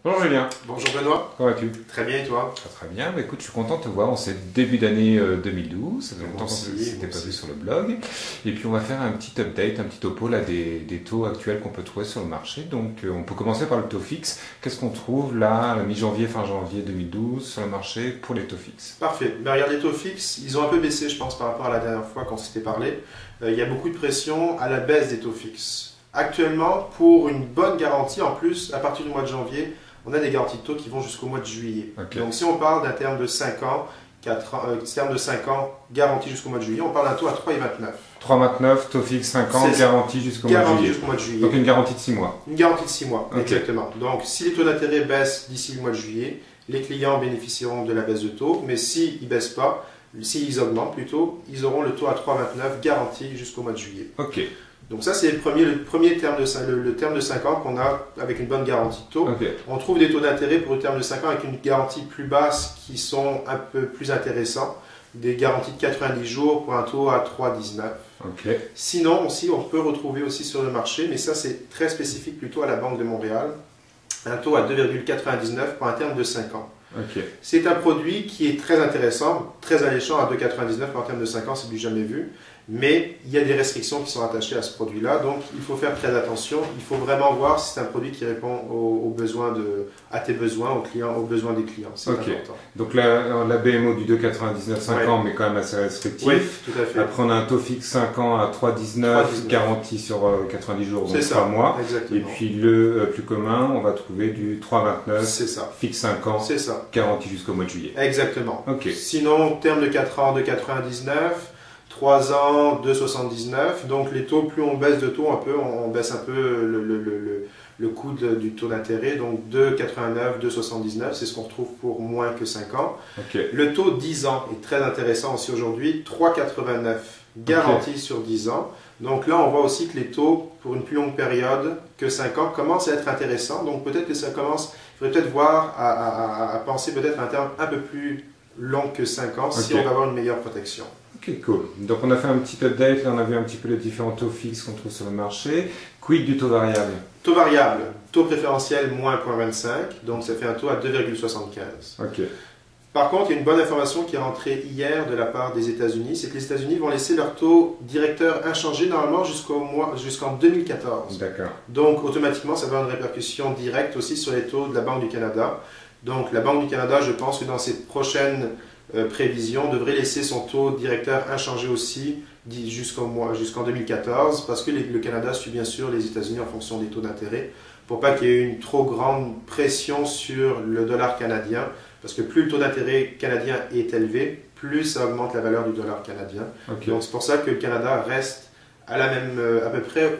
Bonjour Julien. Bonjour Benoît. Comment vas-tu? Très bien et toi? Très bien, bah, écoute, je suis content de te voir en ce début d'année 2012, ça fait longtemps qu'on ne s'était pas vu sur le blog. Et puis on va faire un petit update, un petit topo là, des taux actuels qu'on peut trouver sur le marché. Donc on peut commencer par le taux fixe. Qu'est-ce qu'on trouve là, à la mi-janvier, fin janvier 2012 sur le marché pour les taux fixes? Parfait. Ben, regarde, les taux fixes, ils ont un peu baissé je pense par rapport à la dernière fois qu'on s'était parlé. Il y a beaucoup de pression à la baisse des taux fixes. Actuellement, pour une bonne garantie, en plus, à partir du mois de janvier, on a des garanties de taux qui vont jusqu'au mois de juillet. Okay. Donc si on parle d'un terme de 5 ans, terme de 5 ans garanti jusqu'au mois de juillet, on parle d'un taux à 3,29. 3,29, taux fixe 5 ans, garantie jusqu'au mois de juillet. Donc une garantie de 6 mois. Une garantie de 6 mois, okay. Exactement. Donc si les taux d'intérêt baissent d'ici le mois de juillet, les clients bénéficieront de la baisse de taux, mais s'ils ne baissent pas, s'ils augmentent plutôt, ils auront le taux à 3,29 garanti jusqu'au mois de juillet. Ok. Donc ça c'est le premier terme le terme de 5 ans qu'on a avec une bonne garantie de taux. Okay. On trouve des taux d'intérêt pour le terme de 5 ans avec une garantie plus basse qui sont un peu plus intéressants. Des garanties de 90 jours pour un taux à 3,19. Okay. Sinon aussi on peut retrouver aussi sur le marché, mais ça c'est très spécifique plutôt à la Banque de Montréal, un taux à 2,99 pour un terme de 5 ans. Okay. C'est un produit qui est très intéressant, très alléchant à 2,99 pour un terme de 5 ans, c'est du jamais vu. Mais il y a des restrictions qui sont attachées à ce produit-là, donc il faut faire très attention. Il faut vraiment voir si c'est un produit qui répond à tes besoins, aux besoins des clients. C'est important. Donc la BMO du 2,99 5 ans, mais quand même assez restrictif. Oui, tout à fait. Après, on a un taux fixe 5 ans à 3,19, garanti sur 90 jours, donc 3 mois. Exactement. Et puis le plus commun, on va trouver du 3,29, fixe 5 ans, garanti jusqu'au mois de juillet. Exactement. Okay. Sinon, terme de 4 ans, 2,99. 3 ans, 2,79. Donc les taux, plus on baisse de taux un peu, on baisse un peu le coût du taux d'intérêt. Donc 2,89, 2,79, c'est ce qu'on retrouve pour moins que 5 ans. Okay. Le taux 10 ans est très intéressant aussi aujourd'hui, 3,89, garanti sur 10 ans. Donc là, on voit aussi que les taux, pour une plus longue période que 5 ans, commencent à être intéressants. Donc peut-être que ça commence, il faudrait peut-être voir à penser peut-être à un terme un peu plus long que 5 ans, si on va avoir une meilleure protection. Ok, cool. Donc on a fait un petit update, là on a vu un petit peu les différents taux fixes qu'on trouve sur le marché. Quid du taux variable? Taux variable, taux préférentiel moins 0,25, donc ça fait un taux à 2,75. Ok. Par contre, il y a une bonne information qui est rentrée hier de la part des États-Unis, c'est que les États-Unis vont laisser leur taux directeur inchangé normalement jusqu'en 2014. D'accord. Donc automatiquement, ça va avoir une répercussion directe aussi sur les taux de la Banque du Canada. Donc la Banque du Canada, je pense que dans ses prochaines prévision devrait laisser son taux directeur inchangé aussi jusqu'en 2014 parce que le Canada suit bien sûr les États-Unis en fonction des taux d'intérêt pour pas qu'il y ait une trop grande pression sur le dollar canadien parce que plus le taux d'intérêt canadien est élevé, plus ça augmente la valeur du dollar canadien. Okay. Donc c'est pour ça que le Canada reste à la même, à peu près,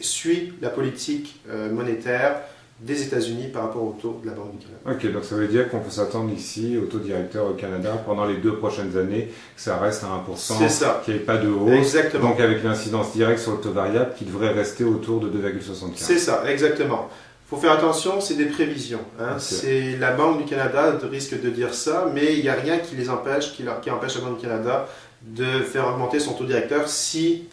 suit la politique monétaire des États-Unis par rapport au taux de la Banque du Canada. Ok, donc ça veut dire qu'on peut s'attendre ici au taux directeur au Canada pendant les 2 prochaines années, que ça reste à 1%, qu'il n'y ait pas de hausse. Exactement. Donc avec l'incidence directe sur le taux variable qui devrait rester autour de 2,75. C'est ça, exactement. Il faut faire attention, c'est des prévisions. Hein. Okay. C'est la Banque du Canada risque de dire ça, mais il n'y a rien qui les empêche, qui empêche la Banque du Canada de faire augmenter son taux directeur si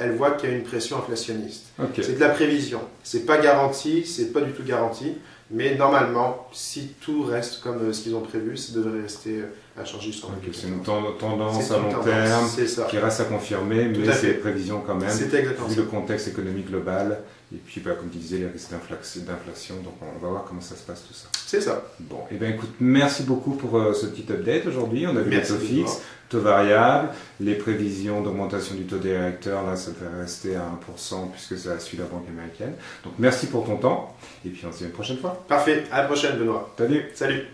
elle voit qu'il y a une pression inflationniste. Okay. C'est de la prévision. C'est pas garanti, c'est pas du tout garanti, mais normalement, si tout reste comme ce qu'ils ont prévu, ça devrait rester inchangé jusqu'en 2014. C'est une tendance à long terme qui reste à confirmer, mais c'est des prévisions quand même, vu le contexte économique global, et puis comme tu disais, les risques d'inflation, donc on va voir comment ça se passe tout ça. C'est ça. Bon, et bien écoute, merci beaucoup pour ce petit update aujourd'hui. On a vu les taux fixes, taux variables, les prévisions d'augmentation du taux directeur, là ça devrait rester à 1% puisque ça suit la banque américaine. Donc merci pour ton temps, et puis on se dit à une prochaine fois. Parfait, à la prochaine Benoît. Salut. Salut.